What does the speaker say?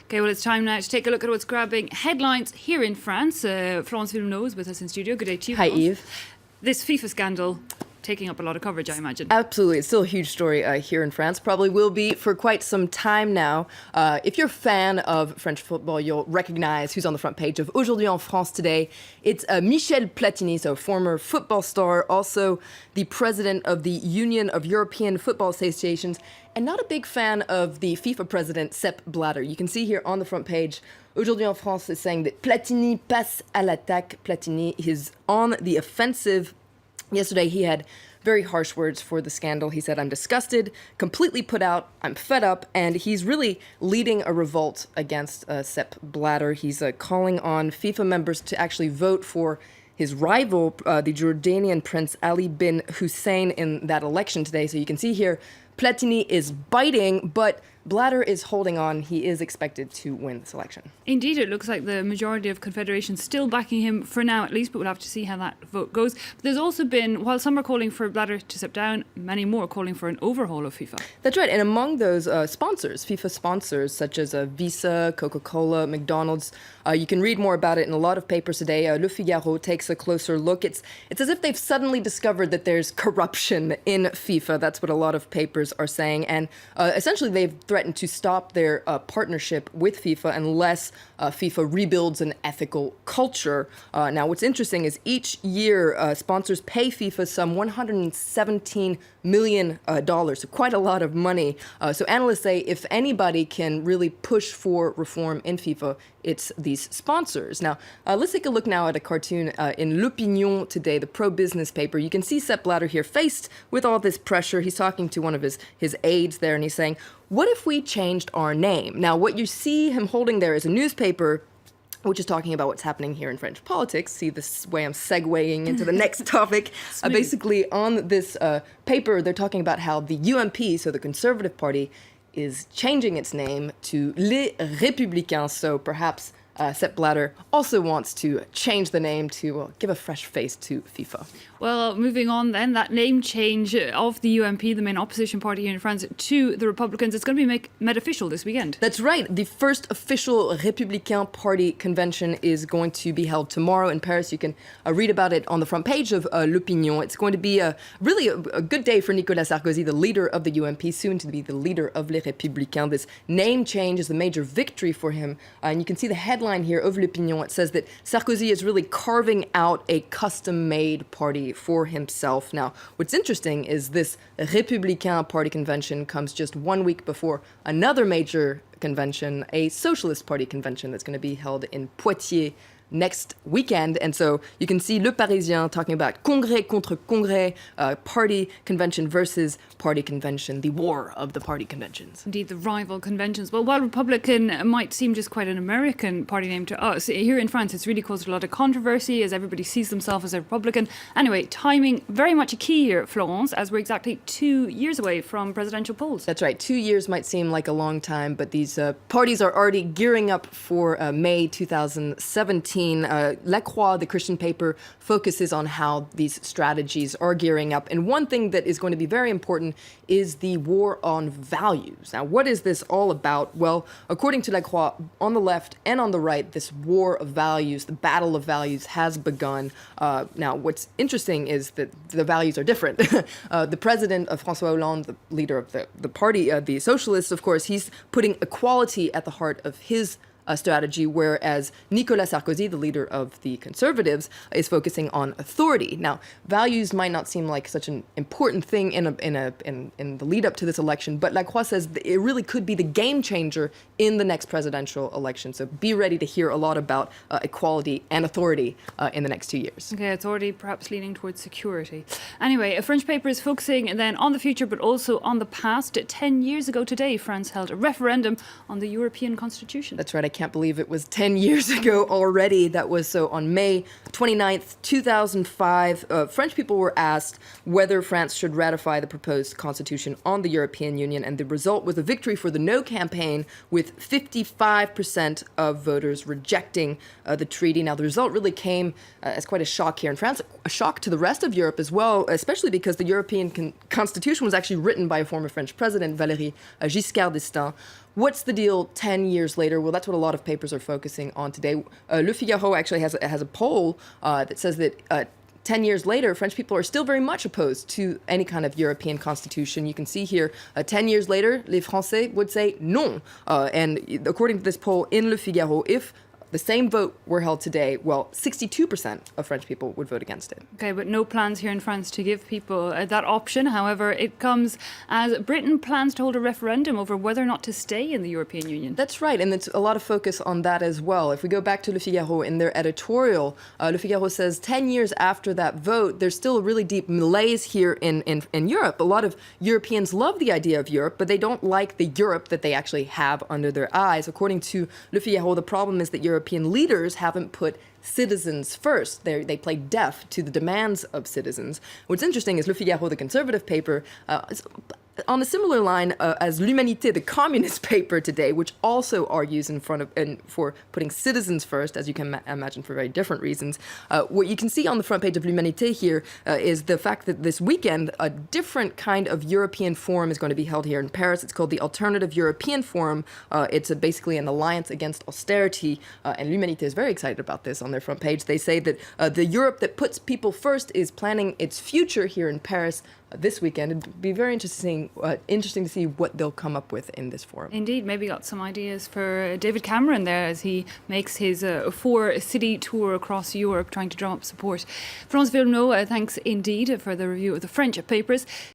Okay, well, it's time now to take a look at what's grabbing headlines here in France. Florence Villeneuve is with us in studio. Good day to you. Hi, Florence. Eve. This FIFA scandal taking up a lot of coverage, I imagine. Absolutely. It's still a huge story here in France. Probably will be for quite some time now. If you're a fan of French football, you'll recognize who's on the front page of Aujourd'hui en France today. It's Michel Platini, so former football star, also the president of the Union of European Football Associations, and not a big fan of the FIFA president, Sepp Blatter. You can see here on the front page, Aujourd'hui en France is saying that Platini passe à l'attaque. Platini is on the offensive. Yesterday, he had very harsh words for the scandal. He said, "I'm disgusted, completely put out, I'm fed up," and he's really leading a revolt against Sepp Blatter. He's calling on FIFA members to actually vote for his rival, the Jordanian Prince Ali bin Hussein, in that election today. So you can see here, Platini is biting, but Blatter is holding on. He is expected to win this election. Indeed, it looks like the majority of confederations still backing him for now at least, but we'll have to see how that vote goes. But there's also been, while some are calling for Blatter to step down, many more are calling for an overhaul of FIFA. That's right. And among those sponsors, FIFA sponsors, such as Visa, Coca-Cola, McDonald's, you can read more about it in a lot of papers today. Le Figaro takes a closer look. It's as if they've suddenly discovered that there's corruption in FIFA. That's what a lot of papers are saying. And essentially, they've threatened to stop their partnership with FIFA unless FIFA rebuilds an ethical culture. Now, what's interesting is each year sponsors pay FIFA some $117 million, so quite a lot of money. So analysts say if anybody can really push for reform in FIFA, it's these sponsors. Now, let's take a look now at a cartoon in L'Opinion today, the pro-business paper. You can see Sepp Blatter here faced with all this pressure. He's talking to one of his aides there, and he's saying, "What if we changed our name?" Now, what you see him holding there is a newspaper which is talking about what's happening here in French politics. See this way I'm segueing into the next topic. Basically, on this paper, they're talking about how the UMP, so the Conservative Party, is changing its name to Les Républicains. So perhaps Sepp Blatter also wants to change the name to give a fresh face to FIFA. Well, moving on then, that name change of the UMP, the main opposition party here in France, to the Republicans, it's going to be made official this weekend. That's right. The first official Républicain Party convention is going to be held tomorrow in Paris. You can read about it on the front page of L'Opinion. It's going to be really a good day for Nicolas Sarkozy, the leader of the UMP, soon to be the leader of Les Républicains. This name change is a major victory for him. And you can see the headline here of L'Opinion. It says that Sarkozy is really carving out a custom-made party for himself. Now, what's interesting is this Républicain Party convention comes just 1 week before another major convention, a Socialist Party convention that's going to be held in Poitiers next weekend. And so you can see Le Parisien talking about Congrès contre Congrès, party convention versus party convention, the war of the party conventions. Indeed, the rival conventions. Well, while Republican might seem just quite an American party name to us, here in France it's really caused a lot of controversy as everybody sees themselves as a Republican. Anyway, timing very much a key here, Florence, as we're exactly 2 years away from presidential polls. That's right. 2 years might seem like a long time, but these parties are already gearing up for May 2017. La Croix, the Christian paper, focuses on how these strategies are gearing up. And one thing that is going to be very important is the war on values. Now, what is this all about? Well, according to La Croix, on the left and on the right, this war of values, the battle of values, has begun. Now, what's interesting is that the values are different. The president of François Hollande, the leader of the party, the socialists, of course, he's putting equality at the heart of his strategy, whereas Nicolas Sarkozy, the leader of the Conservatives, is focusing on authority. Now, values might not seem like such an important thing in the lead up to this election, but La Croix says it really could be the game changer in the next presidential election. So be ready to hear a lot about equality and authority in the next 2 years. Okay, authority perhaps leaning towards security. Anyway, a French paper is focusing then on the future, but also on the past. 10 years ago today, France held a referendum on the European Constitution. That's right. I can't believe it was 10 years ago already. That was so on May 29th, 2005. French people were asked whether France should ratify the proposed constitution on the European Union, and the result was a victory for the No campaign, with 55% of voters rejecting the treaty. Now, the result really came as quite a shock here in France, a shock to the rest of Europe as well, especially because the European Constitution was actually written by a former French president, Valéry Giscard d'Estaing. What's the deal 10 years later? Well, that's what a lot of papers are focusing on today. Le Figaro actually has a poll that says that 10 years later, French people are still very much opposed to any kind of European constitution. You can see here, 10 years later, les Français would say non. And according to this poll in Le Figaro, if the same vote were held today, well, 62% of French people would vote against it. Okay, but no plans here in France to give people that option. However, it comes as Britain plans to hold a referendum over whether or not to stay in the European Union. That's right, and it's a lot of focus on that as well. If we go back to Le Figaro in their editorial, Le Figaro says 10 years after that vote, there's still a really deep malaise here in Europe. A lot of Europeans love the idea of Europe, but they don't like the Europe that they actually have under their eyes. According to Le Figaro, the problem is that European leaders haven't put citizens first. They play deaf to the demands of citizens. What's interesting is Le Figaro, the conservative paper, is on a similar line as L'Humanité, the communist paper today, which also argues for putting citizens first, as you can imagine, for very different reasons. What you can see on the front page of L'Humanité here is the fact that this weekend a different kind of European forum is going to be held here in Paris. It's called the Alternative European Forum. It's basically an alliance against austerity, and L'Humanité is very excited about this on their front page. They say that the Europe that puts people first is planning its future here in Paris this weekend. It'd be very interesting to see what they'll come up with in this forum. Indeed, maybe got some ideas for David Cameron there as he makes his 4-city tour across Europe, trying to drum up support. France Villeneuve, thanks indeed for the review of the French papers.